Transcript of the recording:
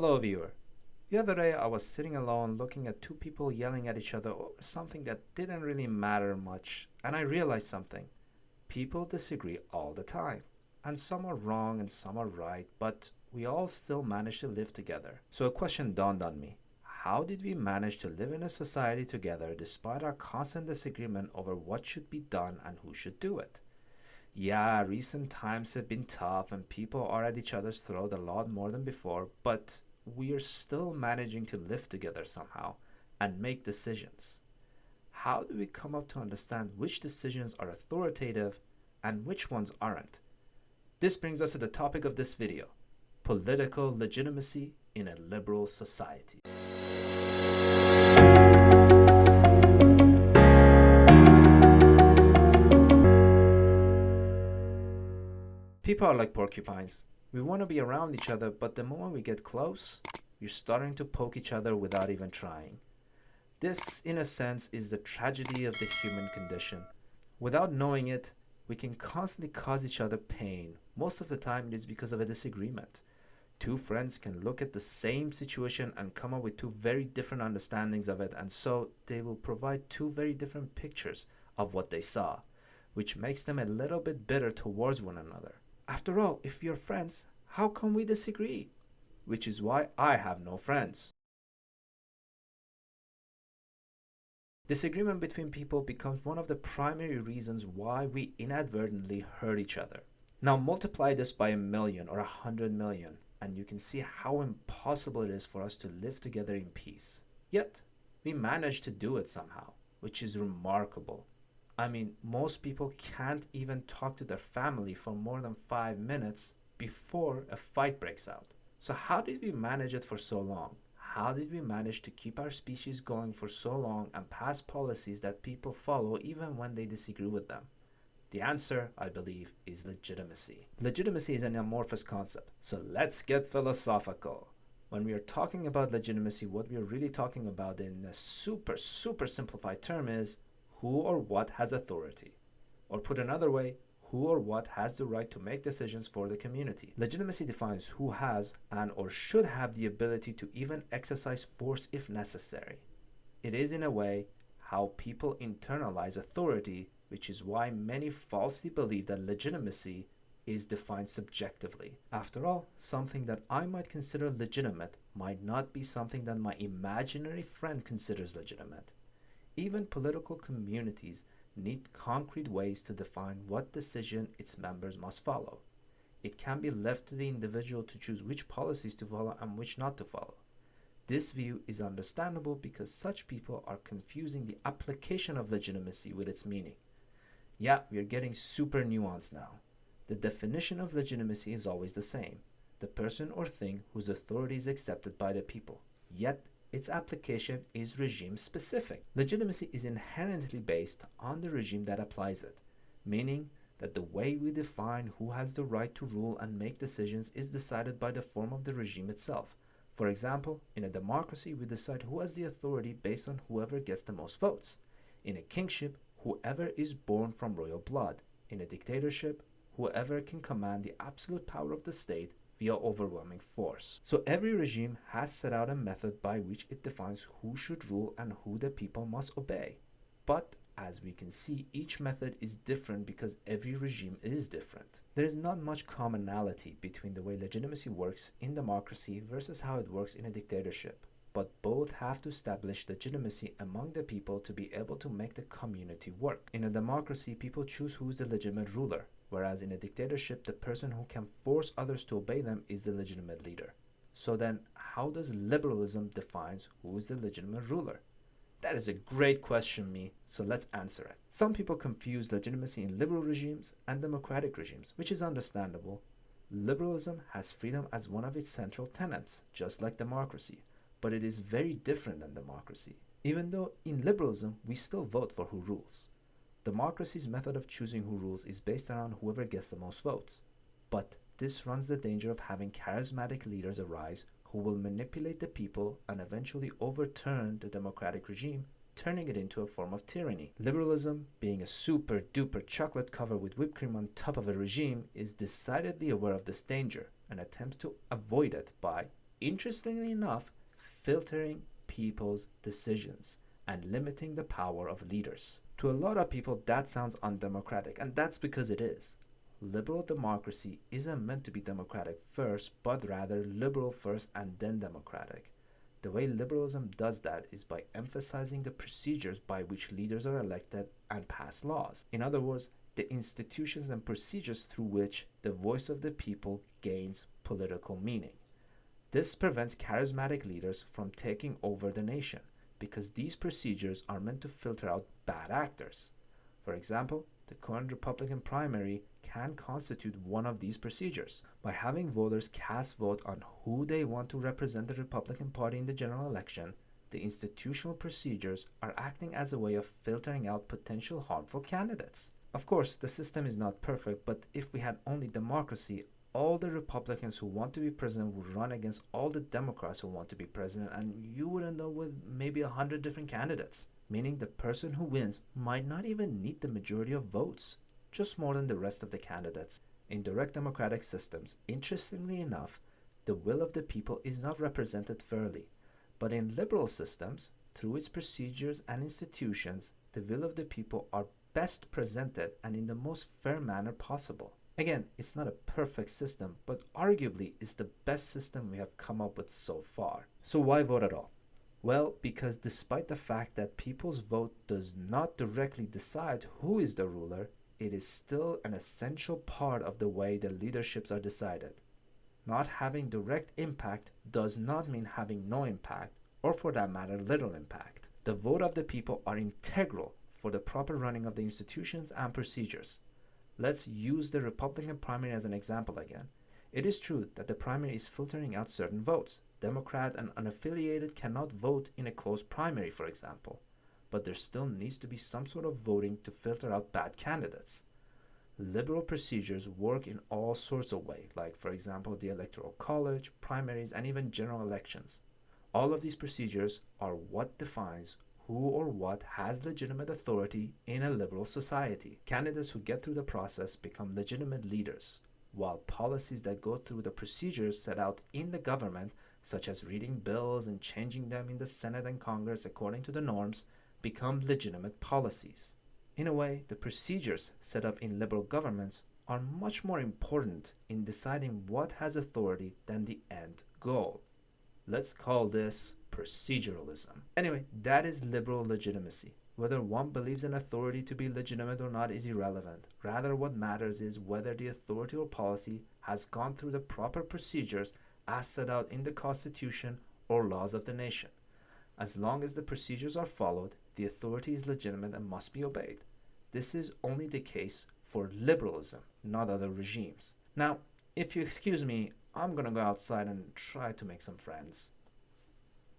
Hello, viewer. The other day, I was sitting alone looking at two people yelling at each other over something that didn't really matter much, and I realized something. People disagree all the time, and some are wrong and some are right, but we all still manage to live together. So a question dawned on me. How did we manage to live in a society together despite our constant disagreement over what should be done and who should do it? Yeah, recent times have been tough and people are at each other's throat a lot more than before, but we are still managing to live together somehow and make decisions. How do we come up to understand which decisions are authoritative and which ones aren't? This brings us to the topic of this video: political legitimacy in a liberal society. People are like porcupines. We want to be around each other, but the moment we get close, we're starting to poke each other without even trying. This, in a sense, is the tragedy of the human condition. Without knowing it, we can constantly cause each other pain. Most of the time, it is because of a disagreement. Two friends can look at the same situation and come up with two very different understandings of it, and so they will provide two very different pictures of what they saw, which makes them a little bit bitter towards one another. After all, if we are friends, how come we disagree? Which is why I have no friends. Disagreement between people becomes one of the primary reasons why we inadvertently hurt each other. Now multiply this by 1,000,000 or 100,000,000, and you can see how impossible it is for us to live together in peace. Yet, we manage to do it somehow, which is remarkable. I mean, most people can't even talk to their family for more than 5 minutes before a fight breaks out. So how did we manage it for so long? How did we manage to keep our species going for so long and pass policies that people follow even when they disagree with them? The answer, I believe, is legitimacy. Legitimacy is an amorphous concept, so let's get philosophical. When we are talking about legitimacy, what we are really talking about in a super simplified term is who or what has authority. Or put another way, who or what has the right to make decisions for the community. Legitimacy defines who has and or should have the ability to even exercise force if necessary. It is in a way how people internalize authority, which is why many falsely believe that legitimacy is defined subjectively. After all, something that I might consider legitimate might not be something that my imaginary friend considers legitimate. Even political communities need concrete ways to define what decision its members must follow. It can be left to the individual to choose which policies to follow and which not to follow. This view is understandable because such people are confusing the application of legitimacy with its meaning. Yeah, we are getting super nuanced now. The definition of legitimacy is always the same: the person or thing whose authority is accepted by the people. Yet, its application is regime-specific. Legitimacy is inherently based on the regime that applies it, meaning that the way we define who has the right to rule and make decisions is decided by the form of the regime itself. For example, in a democracy, we decide who has the authority based on whoever gets the most votes. In a kingship, whoever is born from royal blood. In a dictatorship, whoever can command the absolute power of the state via overwhelming force. So every regime has set out a method by which it defines who should rule and who the people must obey. But as we can see, each method is different because every regime is different. There is not much commonality between the way legitimacy works in democracy versus how it works in a dictatorship. But both have to establish legitimacy among the people to be able to make the community work. In a democracy, people choose who is the legitimate ruler, whereas in a dictatorship, the person who can force others to obey them is the legitimate leader. So then, how does liberalism define who is the legitimate ruler? That is a great question, me, so let's answer it. Some people confuse legitimacy in liberal regimes and democratic regimes, which is understandable. Liberalism has freedom as one of its central tenets, just like democracy, but it is very different than democracy. Even though in liberalism, we still vote for who rules. Democracy's method of choosing who rules is based around whoever gets the most votes. But this runs the danger of having charismatic leaders arise who will manipulate the people and eventually overturn the democratic regime, turning it into a form of tyranny. Liberalism, being a super duper chocolate cover with whipped cream on top of a regime, is decidedly aware of this danger and attempts to avoid it by interestingly enough, filtering people's decisions and limiting the power of leaders. To a lot of people, that sounds undemocratic, and that's because it is. Liberal democracy isn't meant to be democratic first, but rather liberal first and then democratic. The way liberalism does that is by emphasizing the procedures by which leaders are elected and pass laws. In other words, the institutions and procedures through which the voice of the people gains political meaning. This prevents charismatic leaders from taking over the nation because these procedures are meant to filter out bad actors. For example, the current Republican primary can constitute one of these procedures. By having voters cast vote on who they want to represent the Republican Party in the general election, the institutional procedures are acting as a way of filtering out potential harmful candidates. Of course, the system is not perfect, but if we had only democracy, all the Republicans who want to be president would run against all the Democrats who want to be president, and you would end up with maybe 100 different candidates, meaning the person who wins might not even need the majority of votes, just more than the rest of the candidates. In direct democratic systems, interestingly enough, the will of the people is not represented fairly, but in liberal systems, through its procedures and institutions, the will of the people are best presented and in the most fair manner possible. Again, it's not a perfect system, but arguably it's the best system we have come up with so far. So why vote at all? Well, because despite the fact that people's vote does not directly decide who is the ruler, it is still an essential part of the way the leaderships are decided. Not having direct impact does not mean having no impact, or for that matter, little impact. The vote of the people are integral for the proper running of the institutions and procedures. Let's use the Republican primary as an example again. It is true that the primary is filtering out certain votes. Democrat and unaffiliated cannot vote in a closed primary, for example. But there still needs to be some sort of voting to filter out bad candidates. Liberal procedures work in all sorts of ways, like, for example, the Electoral College, primaries, and even general elections. All of these procedures are what defines who or what has legitimate authority in a liberal society. Candidates who get through the process become legitimate leaders, while policies that go through the procedures set out in the government, such as reading bills and changing them in the Senate and Congress according to the norms, become legitimate policies. In a way, the procedures set up in liberal governments are much more important in deciding what has authority than the end goal. Let's call this proceduralism. Anyway, that is liberal legitimacy. Whether one believes an authority to be legitimate or not is irrelevant. Rather, what matters is whether the authority or policy has gone through the proper procedures as set out in the Constitution or laws of the nation. As long as the procedures are followed, the authority is legitimate and must be obeyed. This is only the case for liberalism, not other regimes. Now, if you excuse me, I'm gonna go outside and try to make some friends.